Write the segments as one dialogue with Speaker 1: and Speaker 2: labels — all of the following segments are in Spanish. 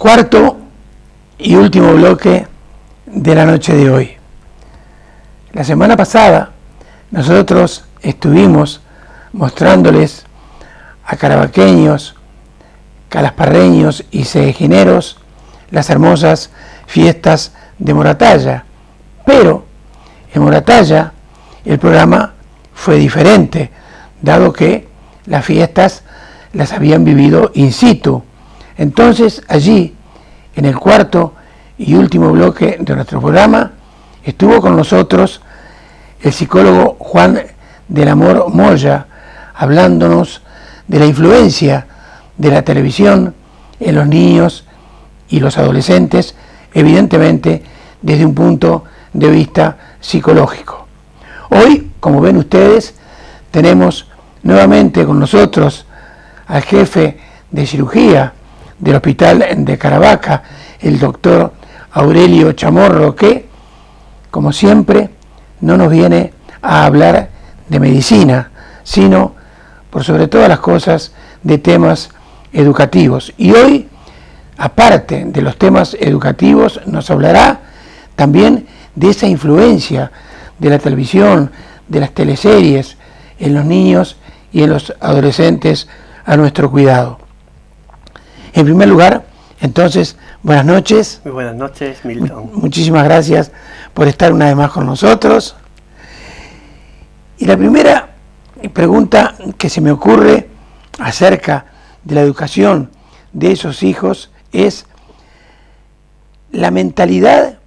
Speaker 1: Cuarto y último bloque de la noche de hoy. La semana pasada nosotros estuvimos mostrándoles a carabaqueños, calasparreños y cejineros las hermosas fiestas de Moratalla, pero en Moratalla el programa fue diferente, dado que las fiestas las habían vivido in situ. Entonces allí, en el cuarto y último bloque de nuestro programa, estuvo con nosotros el psicólogo Juan del Amor Moya, hablándonos de la influencia de la televisión en los niños y los adolescentes, evidentemente desde un punto de vista psicológico. Hoy, como ven ustedes, tenemos nuevamente con nosotros al jefe de cirugía del Hospital de Caravaca, el doctor Aurelio Chamorro, que, como siempre, no nos viene a hablar de medicina, sino, por sobre todas las cosas, de temas educativos. Y hoy, aparte de los temas educativos, nos hablará también de esa influencia de la televisión, de las teleseries, en los niños y en los adolescentes a nuestro cuidado. En primer lugar, entonces, buenas noches.
Speaker 2: Muy buenas noches, Milton.
Speaker 1: Muchísimas gracias por estar una vez más con nosotros. Y la primera pregunta que se me ocurre acerca de la educación de esos hijos es la mentalidad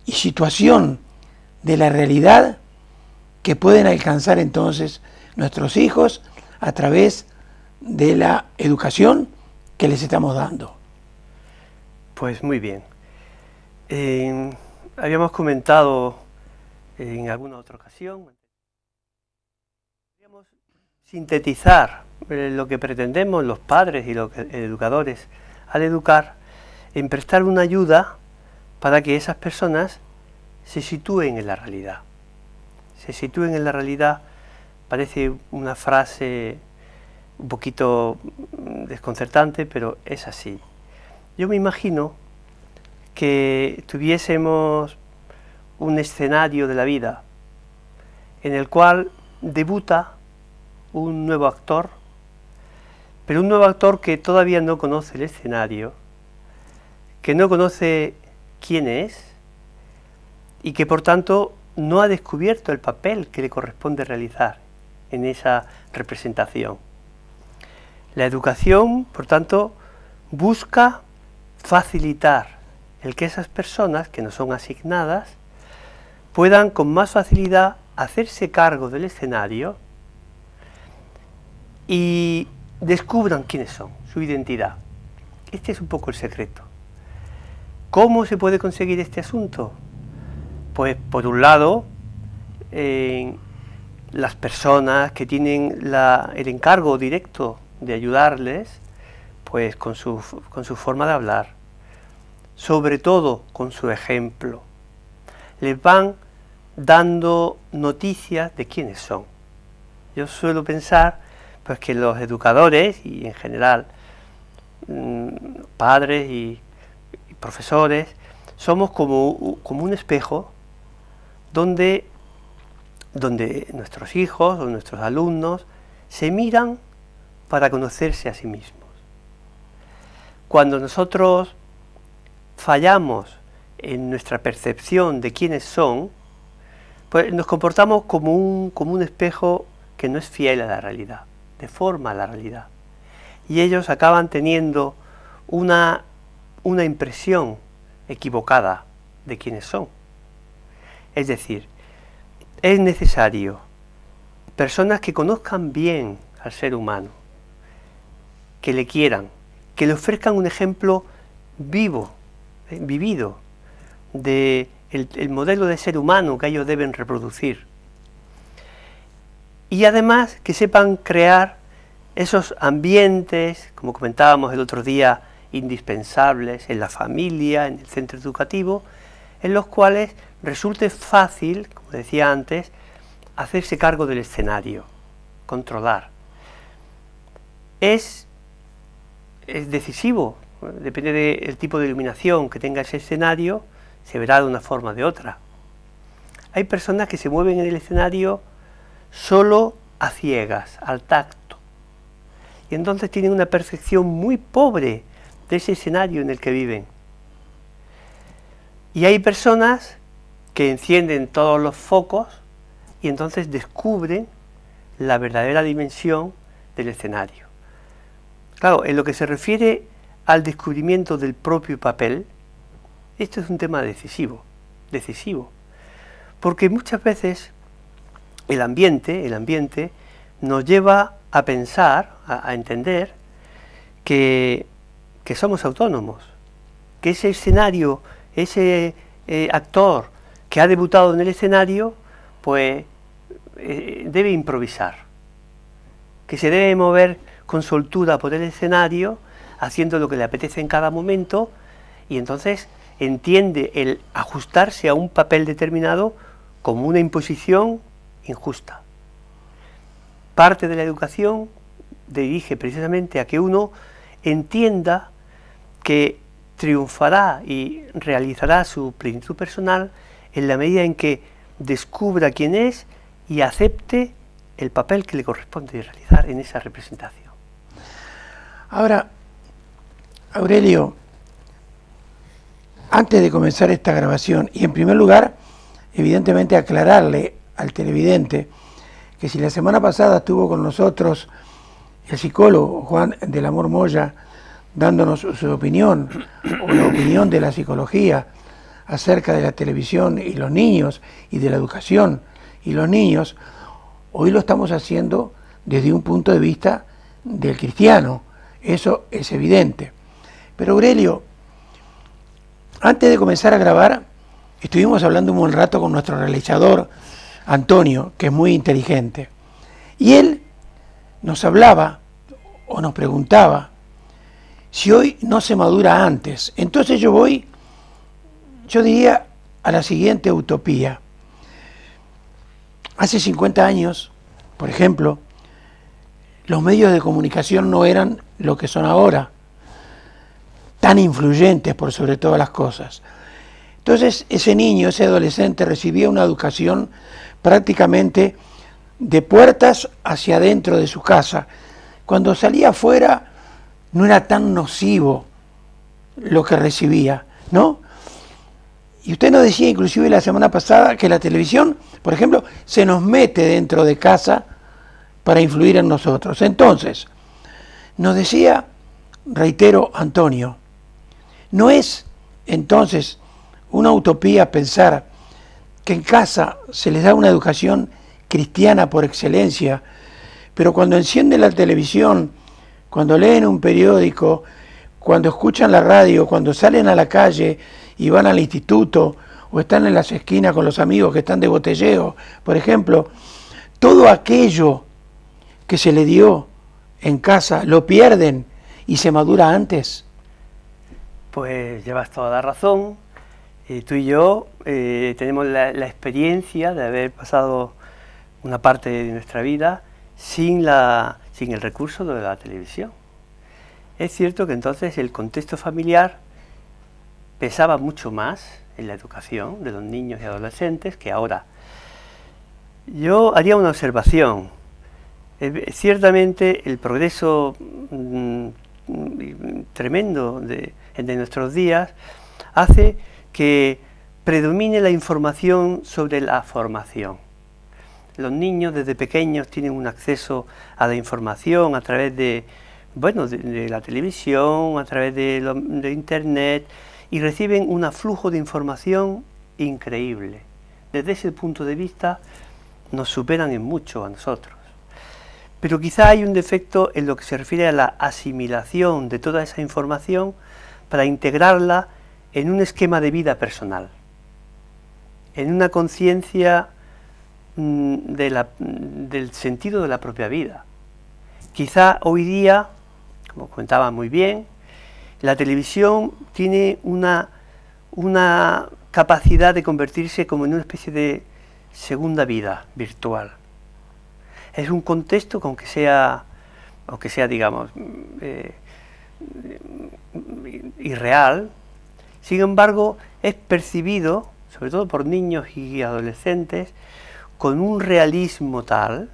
Speaker 1: y situación de la realidad que pueden alcanzar entonces nuestros hijos a través de la educación que les estamos dando.
Speaker 2: Pues muy bien. Habíamos comentado en alguna otra ocasión, podríamos sintetizar lo que pretendemos los padres y los educadores al educar en prestar una ayuda para que esas personas se sitúen en la realidad. Se sitúen en la realidad parece una frase un poquito desconcertante, pero es así. Yo me imagino que tuviésemos un escenario de la vida en el cual debuta un nuevo actor, pero un nuevo actor que todavía no conoce el escenario, que no conoce quién es y que por tanto no ha descubierto el papel que le corresponde realizar en esa representación. La educación, por tanto, busca facilitar el que esas personas que no son asignadas puedan con más facilidad hacerse cargo del escenario y descubran quiénes son, su identidad. Este es un poco el secreto. ¿Cómo se puede conseguir este asunto? Pues por un lado, las personas que tienen el encargo directo de ayudarles, pues con su forma de hablar, sobre todo con su ejemplo, les van dando noticias de quiénes son. Yo suelo pensar pues que los educadores y en general padres y profesores somos como un espejo donde nuestros hijos o nuestros alumnos se miran para conocerse a sí mismos. Cuando nosotros fallamos en nuestra percepción de quiénes son, pues nos comportamos como un espejo que no es fiel a la realidad, deforma la realidad. Y ellos acaban teniendo una impresión equivocada de quiénes son. Es decir, es necesario personas que conozcan bien al ser humano, que le quieran, que le ofrezcan un ejemplo vivo, vivido, de el modelo de ser humano que ellos deben reproducir. Y además que sepan crear esos ambientes, como comentábamos el otro día, indispensables en la familia, en el centro educativo, en los cuales resulte fácil, como decía antes, hacerse cargo del escenario, controlar. Es decisivo depende del tipo de iluminación que tenga ese escenario, se verá de una forma o de otra. Hay personas que se mueven en el escenario solo a ciegas, al tacto, y entonces tienen una percepción muy pobre de ese escenario en el que viven. Y hay personas que encienden todos los focos y entonces descubren la verdadera dimensión del escenario. Claro, en lo que se refiere al descubrimiento del propio papel, esto es un tema decisivo, porque muchas veces el ambiente nos lleva a pensar, a entender que somos autónomos, que ese escenario, ese actor que ha debutado en el escenario, pues debe improvisar, que se debe mover con soltura por el escenario, haciendo lo que le apetece en cada momento, y entonces entiende el ajustarse a un papel determinado como una imposición injusta. Parte de la educación dirige precisamente a que uno entienda que triunfará y realizará su plenitud personal en la medida en que descubra quién es y acepte el papel que le corresponde realizar en esa representación.
Speaker 1: Ahora, Aurelio, antes de comenzar esta grabación, y en primer lugar, evidentemente aclararle al televidente que si la semana pasada estuvo con nosotros el psicólogo Juan del Amor Moya dándonos su opinión, o la opinión de la psicología acerca de la televisión y los niños, y de la educación y los niños, hoy lo estamos haciendo desde un punto de vista del cristiano, eso es evidente. Pero Aurelio, antes de comenzar a grabar, estuvimos hablando un buen rato con nuestro realizador, Antonio, que es muy inteligente, y él nos hablaba, o nos preguntaba, si hoy no se madura antes. Entonces yo diría a la siguiente utopía. Hace 50 años, por ejemplo, los medios de comunicación no eran lo que son ahora, tan influyentes por sobre todas las cosas. Entonces ese niño, ese adolescente recibía una educación prácticamente de puertas hacia adentro de su casa. Cuando salía afuera no era tan nocivo lo que recibía, ¿no? Y usted nos decía inclusive la semana pasada que la televisión, por ejemplo, se nos mete dentro de casa para influir en nosotros. Entonces, nos decía, reitero, Antonio, ¿no es entonces una utopía pensar que en casa se les da una educación cristiana por excelencia, pero cuando encienden la televisión, cuando leen un periódico, cuando escuchan la radio, cuando salen a la calle y van al instituto o están en las esquinas con los amigos que están de botelleo, por ejemplo, todo aquello que se le dio en casa lo pierden y se madura antes?
Speaker 2: Pues llevas toda la razón. Tú y yo tenemos la experiencia de haber pasado una parte de nuestra vida sin el recurso de la televisión. Es cierto que entonces el contexto familiar pesaba mucho más en la educación de los niños y adolescentes que ahora. Yo haría una observación. Ciertamente el progreso tremendo de nuestros días hace que predomine la información sobre la formación. Los niños desde pequeños tienen un acceso a la información a través de la televisión, a través de internet, y reciben un aflujo de información increíble. Desde ese punto de vista nos superan en mucho a nosotros. Pero quizá hay un defecto en lo que se refiere a la asimilación de toda esa información para integrarla en un esquema de vida personal, en una conciencia del sentido de la propia vida. Quizá hoy día, como comentaba muy bien, la televisión tiene una capacidad de convertirse como en una especie de segunda vida virtual. Es un contexto que aunque sea digamos, irreal, sin embargo es percibido, sobre todo por niños y adolescentes, con un realismo tal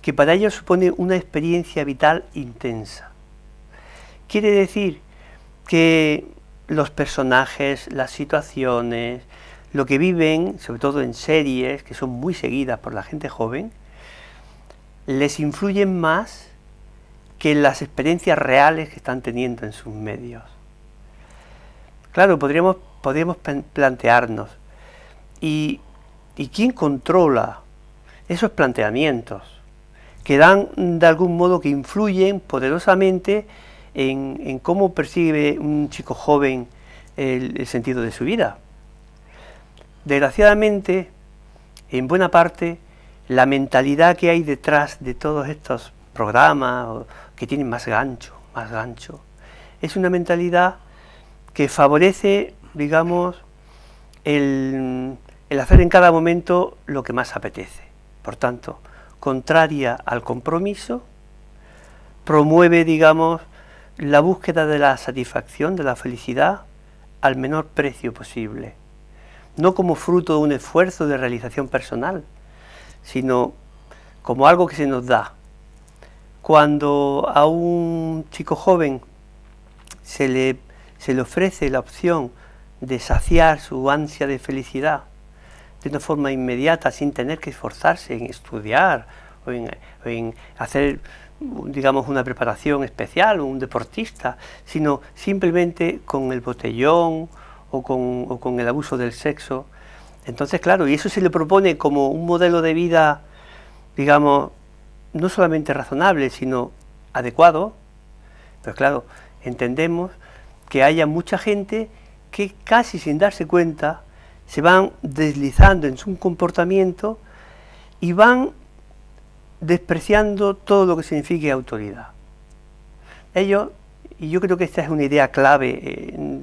Speaker 2: que para ellos supone una experiencia vital intensa. Quiere decir que los personajes, las situaciones, lo que viven, sobre todo en series que son muy seguidas por la gente joven, les influyen más que las experiencias reales que están teniendo en sus medios. Claro, podríamos plantearnos, ¿y quién controla esos planteamientos que dan de algún modo, que influyen poderosamente en cómo percibe un chico joven el sentido de su vida? Desgraciadamente, en buena parte, la mentalidad que hay detrás de todos estos programas, que tienen más gancho, es una mentalidad que favorece, digamos, el hacer en cada momento lo que más apetece. Por tanto, contraria al compromiso, promueve, digamos, la búsqueda de la satisfacción, de la felicidad, al menor precio posible. No como fruto de un esfuerzo de realización personal, sino como algo que se nos da. Cuando a un chico joven se le ofrece la opción de saciar su ansia de felicidad de una forma inmediata, sin tener que esforzarse en estudiar o en hacer, digamos, una preparación especial, o un deportista, sino simplemente con el botellón o con el abuso del sexo. Entonces, claro, y eso se le propone como un modelo de vida, digamos, no solamente razonable, sino adecuado. Pero claro, entendemos que haya mucha gente que casi sin darse cuenta se van deslizando en su comportamiento y van despreciando todo lo que signifique autoridad. Ellos, y yo creo que esta es una idea clave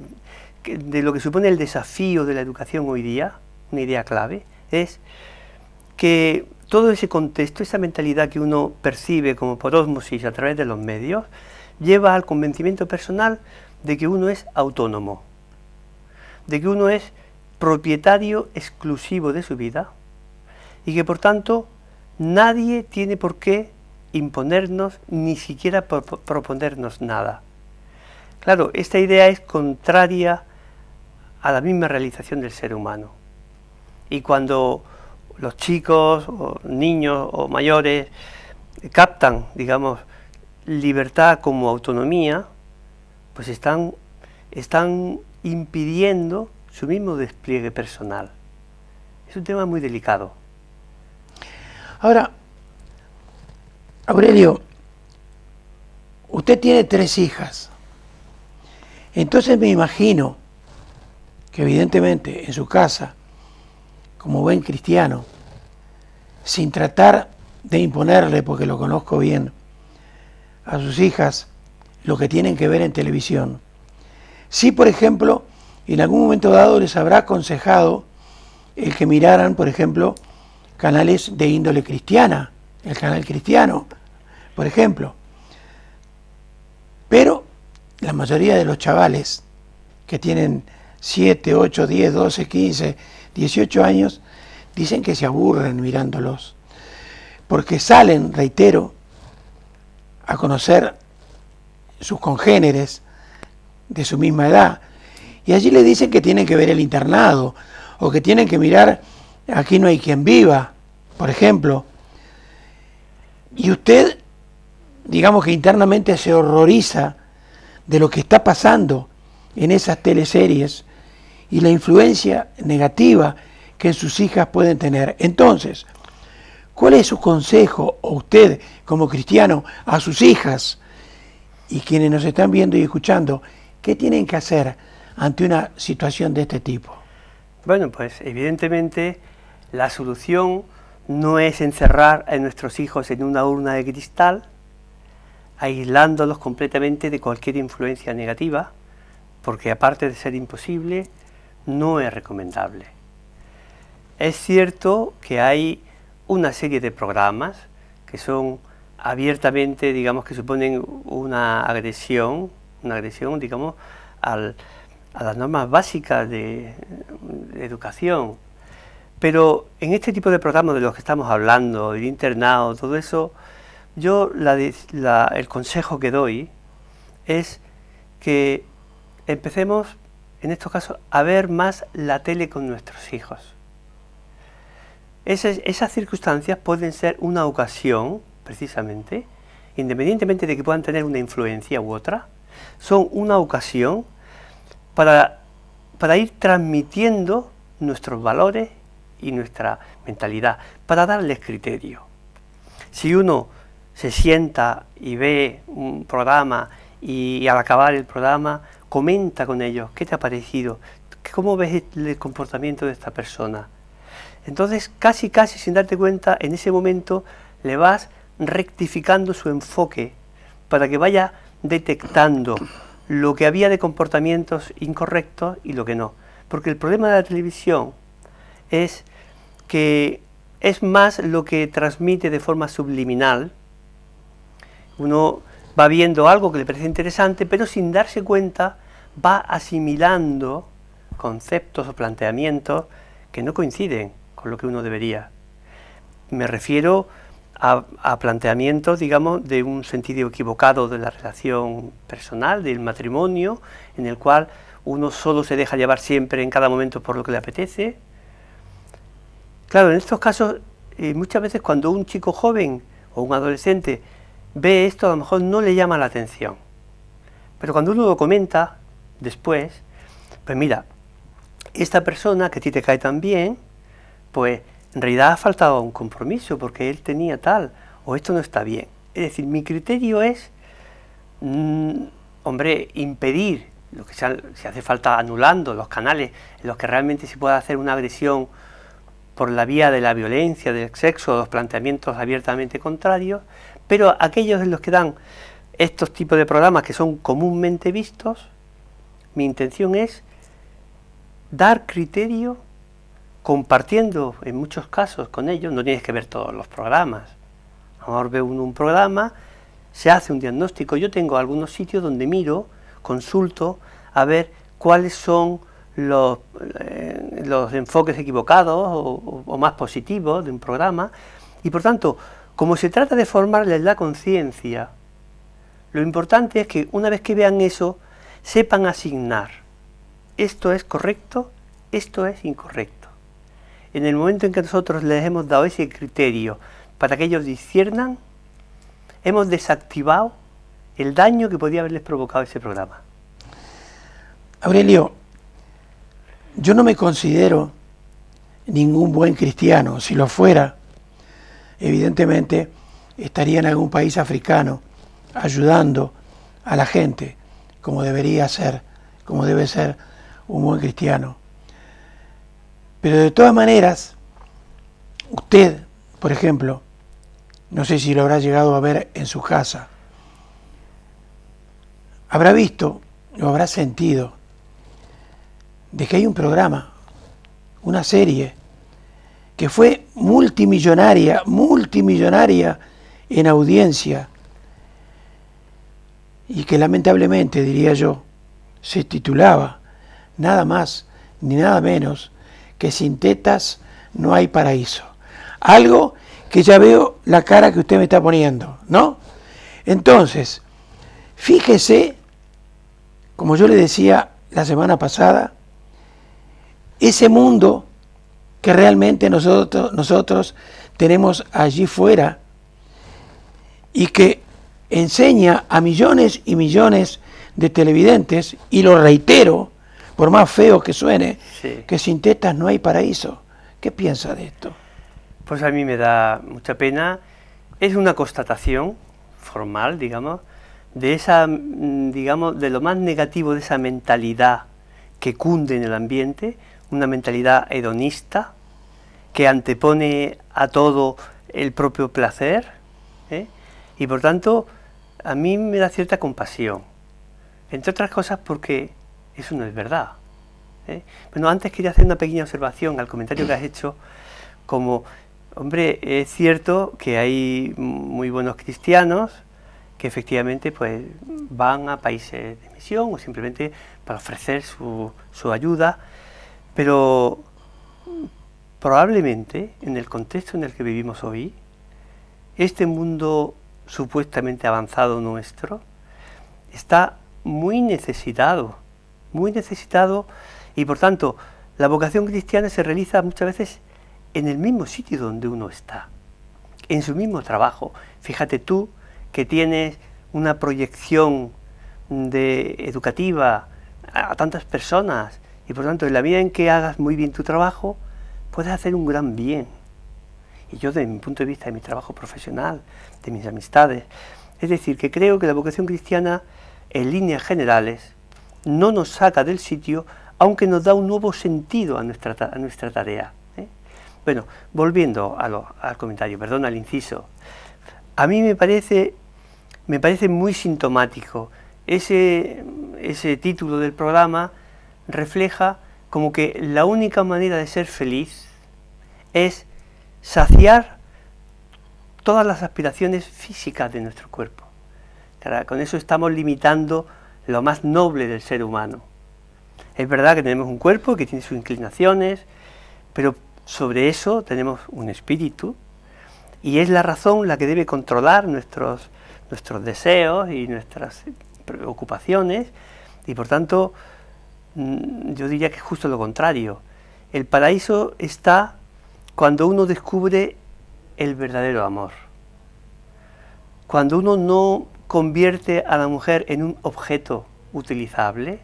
Speaker 2: de lo que supone el desafío de la educación hoy día, una idea clave, es que todo ese contexto, esa mentalidad que uno percibe como por ósmosis a través de los medios, lleva al convencimiento personal de que uno es autónomo, de que uno es propietario exclusivo de su vida y que por tanto nadie tiene por qué imponernos, ni siquiera proponernos nada. Claro, esta idea es contraria a la misma realización del ser humano. Y cuando los chicos, o niños o mayores captan, digamos, libertad como autonomía, pues están impidiendo su mismo despliegue personal. Es un tema muy delicado.
Speaker 1: Ahora, Aurelio, usted tiene 3 hijas. Entonces me imagino que evidentemente en su casa, como buen cristiano, sin tratar de imponerle, porque lo conozco bien, a sus hijas lo que tienen que ver en televisión, sí, por ejemplo, en algún momento dado les habrá aconsejado el que miraran, por ejemplo, canales de índole cristiana, el canal cristiano, por ejemplo. Pero la mayoría de los chavales que tienen 7, 8, 10, 12, 15, 18 años, dicen que se aburren mirándolos, porque salen, reitero, a conocer sus congéneres de su misma edad, y allí le dicen que tienen que ver El Internado, o que tienen que mirar Aquí no hay quien viva, por ejemplo. Y usted, digamos que internamente se horroriza de lo que está pasando en esas teleseries y la influencia negativa que sus hijas pueden tener. Entonces, ¿cuál es su consejo, o usted como cristiano, a sus hijas y quienes nos están viendo y escuchando, qué tienen que hacer ante una situación de este tipo?
Speaker 2: Bueno, pues evidentemente la solución no es encerrar a nuestros hijos en una urna de cristal, aislándolos completamente de cualquier influencia negativa, porque aparte de ser imposible, no es recomendable. Es cierto que hay una serie de programas que son abiertamente, digamos, que suponen una agresión una agresión, digamos, a las normas básicas de educación. Pero en este tipo de programas de los que estamos hablando, el internado, todo eso, yo el consejo que doy es que empecemos, en estos casos, a ver más la tele con nuestros hijos. Esas circunstancias pueden ser una ocasión, precisamente, independientemente de que puedan tener una influencia u otra, son una ocasión para ir transmitiendo nuestros valores y nuestra mentalidad, para darles criterio. Si uno se sienta y ve un programa y al acabar el programa comenta con ellos qué te ha parecido, cómo ves el comportamiento de esta persona, entonces casi sin darte cuenta, en ese momento le vas rectificando su enfoque para que vaya detectando lo que había de comportamientos incorrectos y lo que no. Porque el problema de la televisión es que es más lo que transmite de forma subliminal. Uno va viendo algo que le parece interesante, pero sin darse cuenta va asimilando conceptos o planteamientos que no coinciden con lo que uno debería. Me refiero a planteamientos, digamos, de un sentido equivocado de la relación personal, del matrimonio, en el cual uno solo se deja llevar siempre en cada momento por lo que le apetece. Claro, en estos casos, muchas veces cuando un chico joven o un adolescente ve esto, a lo mejor no le llama la atención. Pero cuando uno lo comenta después, pues mira, esta persona que a ti te cae tan bien, pues en realidad ha faltado un compromiso porque él tenía tal, o esto no está bien. Es decir, mi criterio es, hombre, impedir, lo que sea, si hace falta anulando los canales en los que realmente se pueda hacer una agresión por la vía de la violencia, del sexo, los planteamientos abiertamente contrarios, pero aquellos en los que dan estos tipos de programas que son comúnmente vistos, mi intención es dar criterio, compartiendo en muchos casos con ellos. No tienes que ver todos los programas. A lo mejor ve uno un programa, se hace un diagnóstico. Yo tengo algunos sitios donde miro, consulto, a ver cuáles son los enfoques equivocados o más positivos de un programa, y por tanto, como se trata de formarles la conciencia, lo importante es que una vez que vean eso, sepan asignar. Esto es correcto, esto es incorrecto. En el momento en que nosotros les hemos dado ese criterio para que ellos disciernan, hemos desactivado el daño que podía haberles provocado ese programa.
Speaker 1: Aurelio, yo no me considero ningún buen cristiano. Si lo fuera, evidentemente estaría en algún país africano ayudando a la gente, como debería ser, como debe ser un buen cristiano. Pero de todas maneras, usted, por ejemplo, no sé si lo habrá llegado a ver en su casa, habrá visto o habrá sentido de que hay un programa, una serie, que fue multimillonaria en audiencia, y que lamentablemente, diría yo, se titulaba nada más ni nada menos que Sin tetas no hay paraíso. Algo que ya veo la cara que usted me está poniendo, ¿no? Entonces, fíjese, como yo le decía la semana pasada, ese mundo que realmente nosotros tenemos allí fuera y que enseña a millones y millones de televidentes, y lo reitero, por más feo que suene, sí, que sin tetas no hay paraíso. ¿Qué piensa de esto?
Speaker 2: Pues a mí me da mucha pena. Es una constatación formal, digamos, de esa, digamos, de lo más negativo de esa mentalidad que cunde en el ambiente, una mentalidad hedonista que antepone a todo el propio placer, y por tanto a mí me da cierta compasión, entre otras cosas porque eso no es verdad. Bueno, antes quería hacer una pequeña observación al comentario que has hecho, como, hombre, es cierto que hay muy buenos cristianos que efectivamente pues van a países de misión o simplemente para ofrecer su ayuda, pero probablemente en el contexto en el que vivimos hoy, este mundo supuestamente avanzado nuestro está muy necesitado y por tanto la vocación cristiana se realiza muchas veces en el mismo sitio donde uno está, en su mismo trabajo. Fíjate tú que tienes una proyección educativa a tantas personas y por tanto en la medida en que hagas muy bien tu trabajo puedes hacer un gran bien. Y yo desde mi punto de vista de mi trabajo profesional, de mis amistades, es decir, que creo que la vocación cristiana en líneas generales no nos saca del sitio, aunque nos da un nuevo sentido a nuestra tarea. Bueno, volviendo al comentario, perdón, al inciso, a mí me parece muy sintomático. Ese título del programa refleja como que la única manera de ser feliz es saciar todas las aspiraciones físicas de nuestro cuerpo. Claro, con eso estamos limitando lo más noble del ser humano. Es verdad que tenemos un cuerpo que tiene sus inclinaciones, pero sobre eso tenemos un espíritu, y es la razón la que debe controlar nuestros deseos y nuestras preocupaciones, y por tanto yo diría que es justo lo contrario. El paraíso está cuando uno descubre el verdadero amor, cuando uno no convierte a la mujer en un objeto utilizable,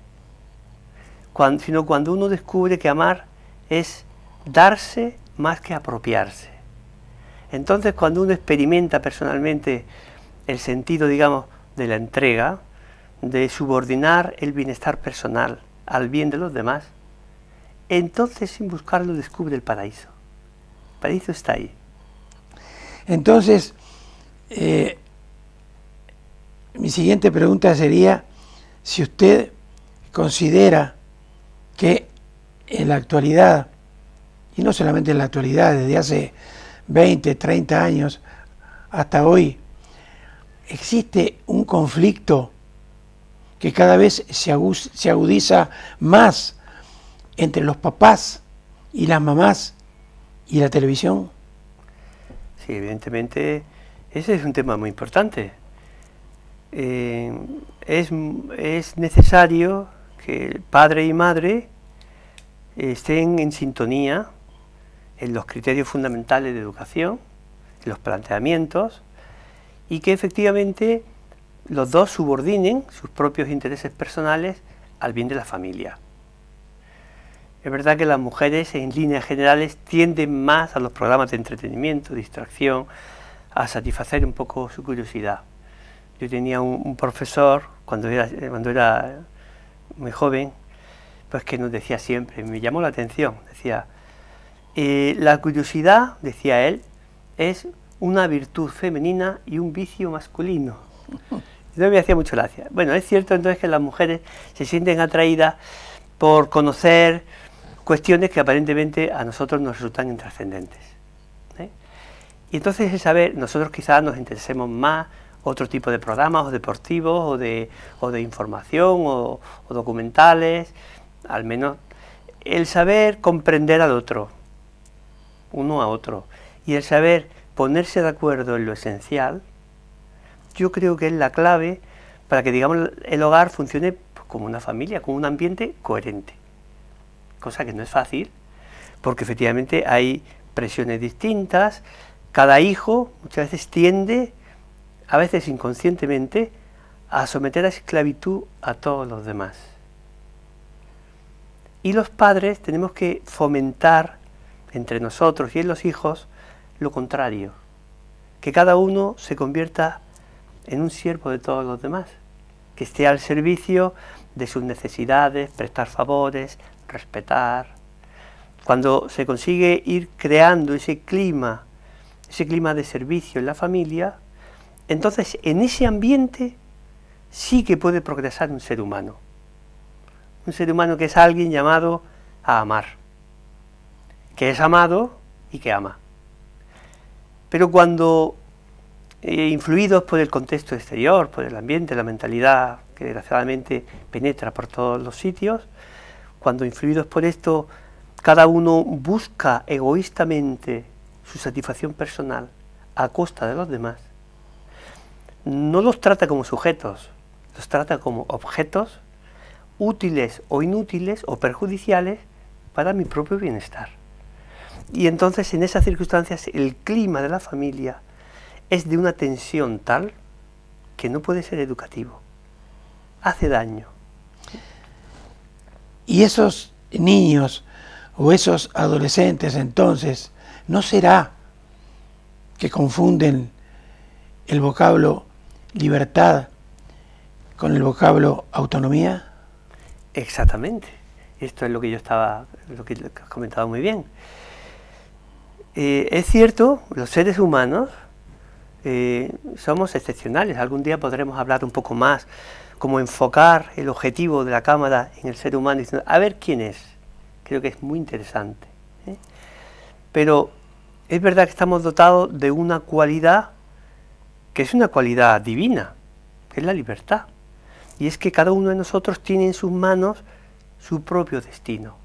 Speaker 2: sino cuando uno descubre que amar es darse más que apropiarse. Entonces, cuando uno experimenta personalmente el sentido, digamos, de la entrega, de subordinar el bienestar personal al bien de los demás, entonces sin buscarlo descubre el paraíso. El paraíso está ahí.
Speaker 1: Entonces, mi siguiente pregunta sería si usted considera que en la actualidad, y no solamente en la actualidad, desde hace 20, 30 años hasta hoy, existe un conflicto que cada vez se agudiza más entre los papás y las mamás y la televisión.
Speaker 2: Sí, evidentemente ese es un tema muy importante. Es necesario que padre y madre estén en sintonía en los criterios fundamentales de educación, en los planteamientos, y que efectivamente los dos subordinen sus propios intereses personales al bien de la familia. Es verdad que las mujeres en líneas generales tienden más a los programas de entretenimiento, distracción, a satisfacer un poco su curiosidad. Yo tenía un profesor cuando era muy joven, pues que nos decía siempre, me llamó la atención, decía, la curiosidad, decía él, es una virtud femenina y un vicio masculino. Entonces me hacía mucho gracia. Bueno, es cierto entonces que las mujeres se sienten atraídas por conocer cuestiones que aparentemente a nosotros nos resultan intrascendentes. Y entonces el saber, nosotros quizás nos interesemos más otro tipo de programas o deportivos o de información o documentales, al menos el saber comprender al otro, uno a otro, y el saber ponerse de acuerdo en lo esencial, yo creo que es la clave para que, digamos, el hogar funcione como una familia, como un ambiente coherente, cosa que no es fácil, porque efectivamente hay presiones distintas, cada hijo muchas veces tiende, a veces inconscientemente, a someter a esclavitud a todos los demás. Y los padres tenemos que fomentar entre nosotros y en los hijos lo contrario, que cada uno se convierta en un siervo de todos los demás, que esté al servicio de sus necesidades, prestar favores, respetar. Cuando se consigue ir creando ese clima de servicio en la familia, entonces en ese ambiente sí que puede progresar un ser humano que es alguien llamado a amar, que es amado y que ama. Pero cuando influidos por el contexto exterior, por el ambiente, la mentalidad que desgraciadamente penetra por todos los sitios, cuando influidos por esto cada uno busca egoístamente su satisfacción personal a costa de los demás, no los trata como sujetos, los trata como objetos útiles o inútiles o perjudiciales para mi propio bienestar. Y entonces en esas circunstancias el clima de la familia es de una tensión tal que no puede ser educativo, hace daño.
Speaker 1: Y esos niños o esos adolescentes entonces, ¿no será que confunden el vocablo libertad con el vocablo autonomía?
Speaker 2: Exactamente, esto es lo que lo que has comentado muy bien. Es cierto, los seres humanos somos excepcionales. Algún día podremos hablar un poco más, cómo enfocar el objetivo de la cámara en el ser humano, diciendo, a ver quién es. Creo que es muy interesante. Pero es verdad que estamos dotados de una cualidad que es una cualidad divina, que es la libertad. Y es que cada uno de nosotros tiene en sus manos su propio destino.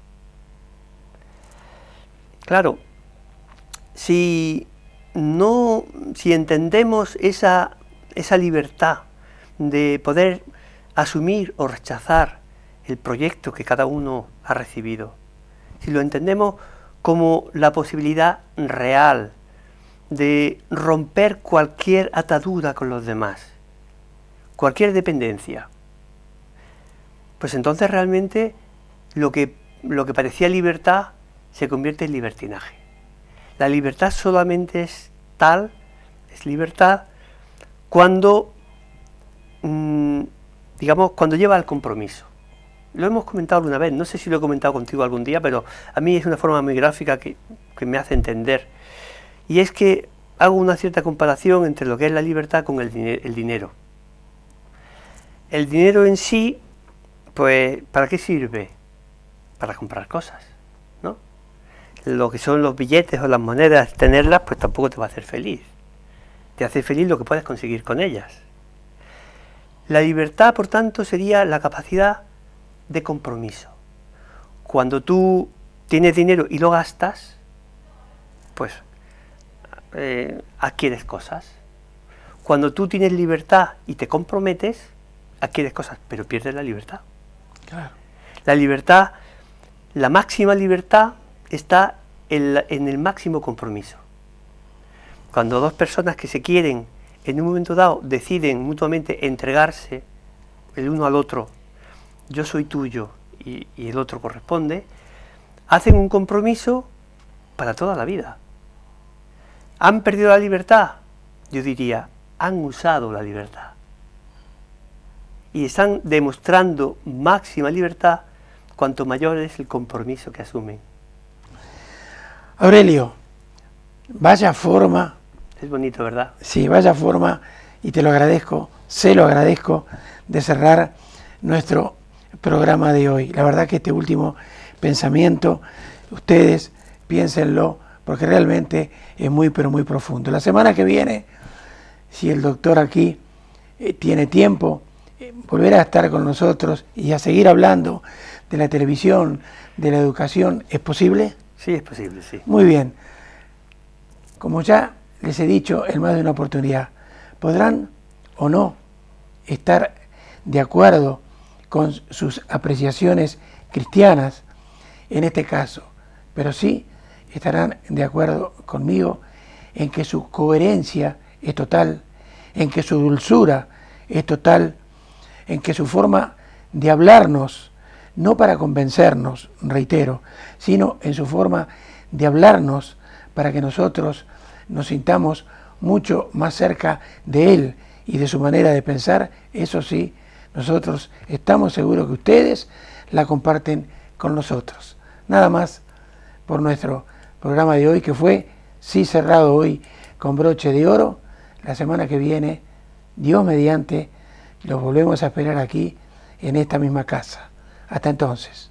Speaker 2: Claro, si entendemos esa libertad de poder asumir o rechazar el proyecto que cada uno ha recibido, si lo entendemos como la posibilidad real de romper cualquier atadura con los demás, cualquier dependencia, pues entonces realmente lo que parecía libertad se convierte en libertinaje. La libertad solamente es libertad cuando, digamos, cuando lleva al compromiso. Lo hemos comentado alguna vez, no sé si lo he comentado contigo algún día, pero a mí es una forma muy gráfica que me hace entender. Y es que hago una cierta comparación entre lo que es la libertad con el dinero. El dinero en sí, pues, ¿para qué sirve? Para comprar cosas, ¿no? Lo que son los billetes o las monedas, tenerlas, pues tampoco te va a hacer feliz. Te hace feliz lo que puedes conseguir con ellas. La libertad, por tanto, sería la capacidad de compromiso. Cuando tú tienes dinero y lo gastas, pues adquieres cosas. Cuando tú tienes libertad y te comprometes, adquieres cosas, pero pierdes la libertad.
Speaker 1: Claro.
Speaker 2: La libertad, la máxima libertad está en el máximo compromiso. Cuando dos personas que se quieren en un momento dado deciden mutuamente entregarse el uno al otro, yo soy tuyo y el otro corresponde, hacen un compromiso para toda la vida. ¿Han perdido la libertad? Yo diría, han usado la libertad. Y están demostrando máxima libertad cuanto mayor es el compromiso que asumen.
Speaker 1: Aurelio, vaya forma.
Speaker 2: Es bonito, ¿verdad?
Speaker 1: Sí, vaya forma, y te lo agradezco, se lo agradezco, de cerrar nuestro programa de hoy. La verdad que este último pensamiento, ustedes piénsenlo, porque realmente es muy, pero muy profundo. La semana que viene, si el doctor aquí tiene tiempo, volverá a estar con nosotros y a seguir hablando de la televisión, de la educación. ¿Es posible?
Speaker 2: Sí, es posible, sí.
Speaker 1: Muy bien. Como ya les he dicho en más de una oportunidad, podrán o no estar de acuerdo con sus apreciaciones cristianas en este caso, pero sí estarán de acuerdo conmigo en que su coherencia es total, en que su dulzura es total, en que su forma de hablarnos, no para convencernos, reitero, sino en su forma de hablarnos para que nosotros nos sintamos mucho más cerca de Él y de su manera de pensar. Eso sí, nosotros estamos seguros que ustedes la comparten con nosotros. Nada más por nuestro programa de hoy, que fue, sí, cerrado hoy con broche de oro. La semana que viene, Dios mediante, los volvemos a esperar aquí en esta misma casa. Hasta entonces.